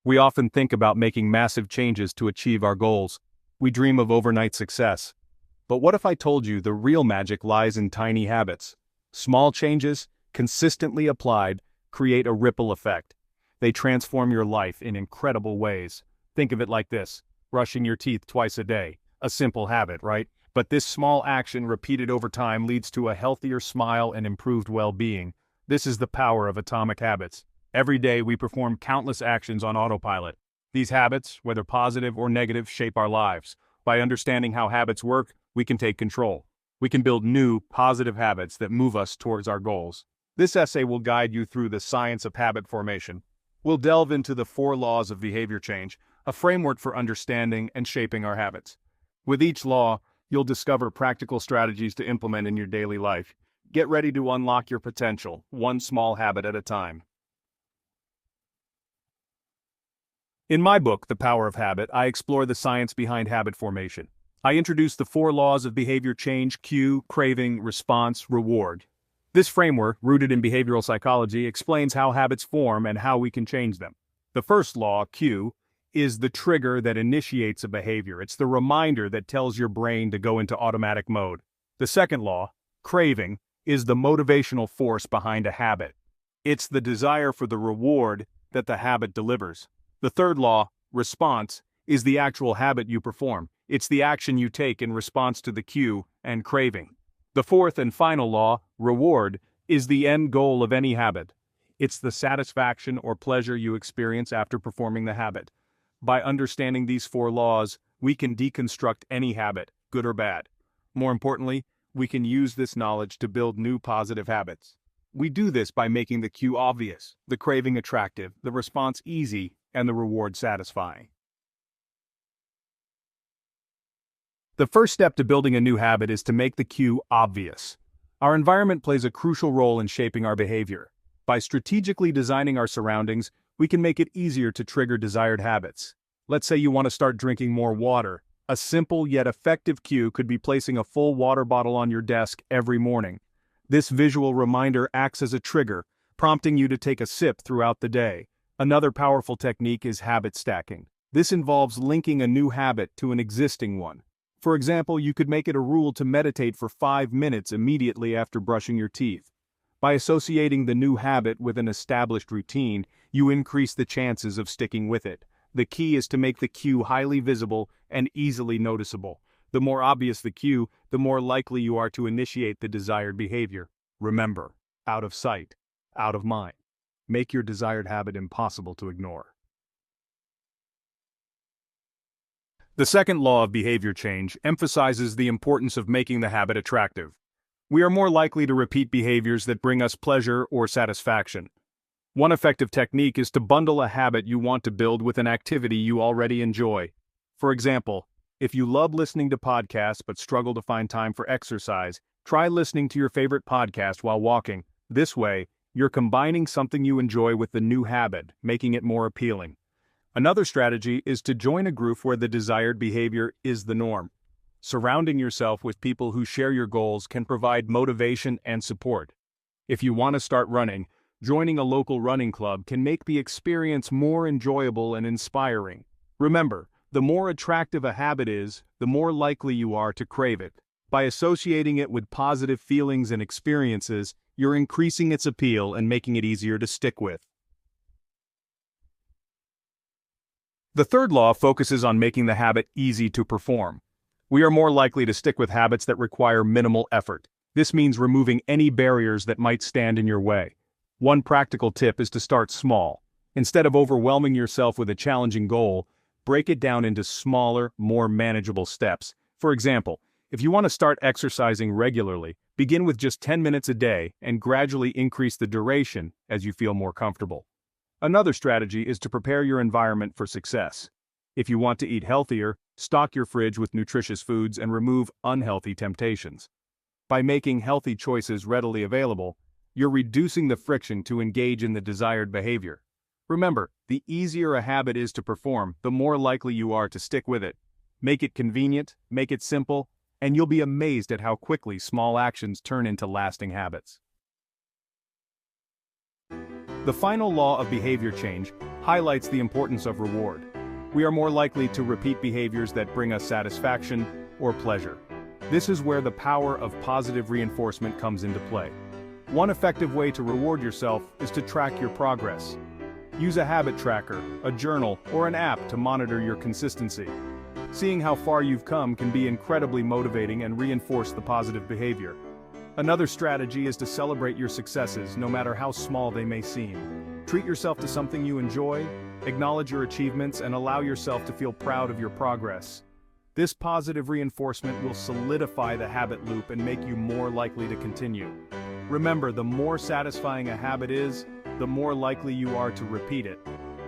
We often think about making massive changes to achieve our goals. We dream of overnight success. But what if I told you the real magic lies in tiny habits? Small changes, consistently applied, create a ripple effect. They transform your life in incredible ways. Think of it like this: brushing your teeth twice a day. A simple habit, right? But this small action repeated over time leads to a healthier smile and improved well-being. This is the power of atomic habits. Every day we perform countless actions on autopilot. These habits, whether positive or negative, shape our lives. By understanding how habits work, we can take control. We can build new, positive habits that move us towards our goals. This essay will guide you through the science of habit formation. We'll delve into the 4 laws of behavior change, a framework for understanding and shaping our habits. With each law, you'll discover practical strategies to implement in your daily life. Get ready to unlock your potential, one small habit at a time. In my book, The Power of Habit, I explore the science behind habit formation. I introduce the 4 laws of behavior change: cue, craving, response, reward. This framework, rooted in behavioral psychology, explains how habits form and how we can change them. The first law, cue, is the trigger that initiates a behavior. It's the reminder that tells your brain to go into automatic mode. The second law, craving, is the motivational force behind a habit. It's the desire for the reward that the habit delivers. The third law, response, is the actual habit you perform. It's the action you take in response to the cue and craving. The fourth and final law, reward, is the end goal of any habit. It's the satisfaction or pleasure you experience after performing the habit. By understanding these 4 laws, we can deconstruct any habit, good or bad. More importantly, we can use this knowledge to build new positive habits. We do this by making the cue obvious, the craving attractive, the response easy, and the reward satisfying. The first step to building a new habit is to make the cue obvious. Our environment plays a crucial role in shaping our behavior. By strategically designing our surroundings, we can make it easier to trigger desired habits. Let's say you want to start drinking more water. A simple yet effective cue could be placing a full water bottle on your desk every morning. This visual reminder acts as a trigger, prompting you to take a sip throughout the day. Another powerful technique is habit stacking. This involves linking a new habit to an existing one. For example, you could make it a rule to meditate for 5 minutes immediately after brushing your teeth. By associating the new habit with an established routine, you increase the chances of sticking with it. The key is to make the cue highly visible and easily noticeable. The more obvious the cue, the more likely you are to initiate the desired behavior. Remember, out of sight, out of mind. Make your desired habit impossible to ignore. The second law of behavior change emphasizes the importance of making the habit attractive. We are more likely to repeat behaviors that bring us pleasure or satisfaction. One effective technique is to bundle a habit you want to build with an activity you already enjoy. For example, if you love listening to podcasts but struggle to find time for exercise, try listening to your favorite podcast while walking. This way, you're combining something you enjoy with the new habit, making it more appealing. Another strategy is to join a group where the desired behavior is the norm. Surrounding yourself with people who share your goals can provide motivation and support. If you want to start running, joining a local running club can make the experience more enjoyable and inspiring. Remember, the more attractive a habit is, the more likely you are to crave it. By associating it with positive feelings and experiences, you're increasing its appeal and making it easier to stick with. The third law focuses on making the habit easy to perform. We are more likely to stick with habits that require minimal effort. This means removing any barriers that might stand in your way. One practical tip is to start small. Instead of overwhelming yourself with a challenging goal, break it down into smaller, more manageable steps. For example, if you want to start exercising regularly, begin with just 10 minutes a day and gradually increase the duration as you feel more comfortable. Another strategy is to prepare your environment for success. If you want to eat healthier, stock your fridge with nutritious foods and remove unhealthy temptations. By making healthy choices readily available, you're reducing the friction to engage in the desired behavior. Remember, the easier a habit is to perform, the more likely you are to stick with it. Make it convenient, make it simple, and you'll be amazed at how quickly small actions turn into lasting habits. The final law of behavior change highlights the importance of reward. We are more likely to repeat behaviors that bring us satisfaction or pleasure. This is where the power of positive reinforcement comes into play. One effective way to reward yourself is to track your progress. Use a habit tracker, a journal, or an app to monitor your consistency. Seeing how far you've come can be incredibly motivating and reinforce the positive behavior. Another strategy is to celebrate your successes, no matter how small they may seem. Treat yourself to something you enjoy, acknowledge your achievements, and allow yourself to feel proud of your progress. This positive reinforcement will solidify the habit loop and make you more likely to continue. Remember, the more satisfying a habit is, the more likely you are to repeat it.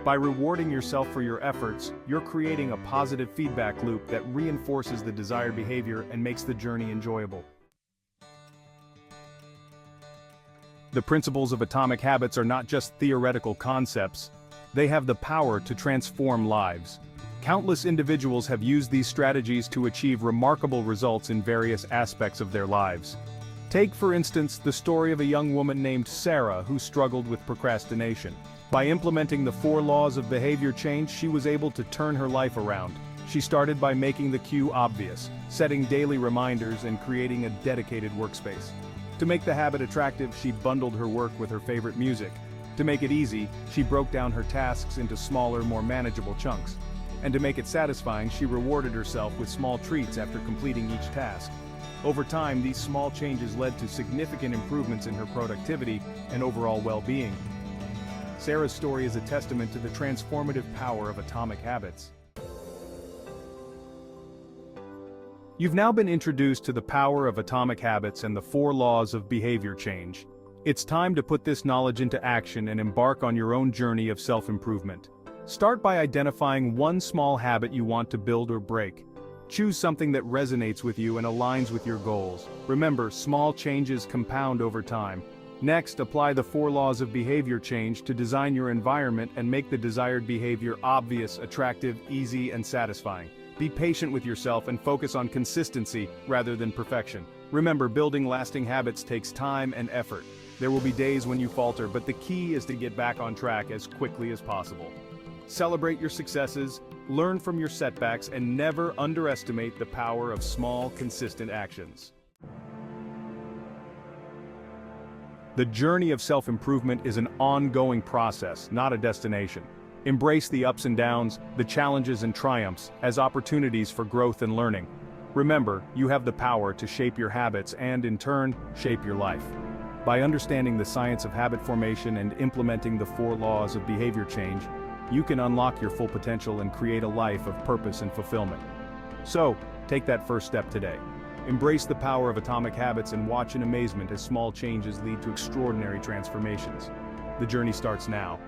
By rewarding yourself for your efforts, you're creating a positive feedback loop that reinforces the desired behavior and makes the journey enjoyable. The principles of atomic habits are not just theoretical concepts. They have the power to transform lives. Countless individuals have used these strategies to achieve remarkable results in various aspects of their lives. Take, for instance, the story of a young woman named Sarah who struggled with procrastination. By implementing the 4 laws of behavior change, she was able to turn her life around. She started by making the cue obvious, setting daily reminders, and creating a dedicated workspace. To make the habit attractive, she bundled her work with her favorite music. To make it easy, she broke down her tasks into smaller, more manageable chunks. And to make it satisfying, she rewarded herself with small treats after completing each task. Over time, these small changes led to significant improvements in her productivity and overall well-being. Sarah's story is a testament to the transformative power of atomic habits. You've now been introduced to the power of atomic habits and the 4 laws of behavior change. It's time to put this knowledge into action and embark on your own journey of self-improvement. Start by identifying one small habit you want to build or break. Choose something that resonates with you and aligns with your goals. Remember, small changes compound over time. Next, apply the 4 laws of behavior change to design your environment and make the desired behavior obvious, attractive, easy, and satisfying. Be patient with yourself and focus on consistency rather than perfection. Remember, building lasting habits takes time and effort. There will be days when you falter, but the key is to get back on track as quickly as possible. Celebrate your successes, learn from your setbacks, and never underestimate the power of small, consistent actions. The journey of self-improvement is an ongoing process, not a destination. Embrace the ups and downs, the challenges and triumphs, as opportunities for growth and learning. Remember, you have the power to shape your habits and, in turn, shape your life. By understanding the science of habit formation and implementing the 4 laws of behavior change, you can unlock your full potential and create a life of purpose and fulfillment. So, take that first step today. Embrace the power of atomic habits and watch in amazement as small changes lead to extraordinary transformations. The journey starts now.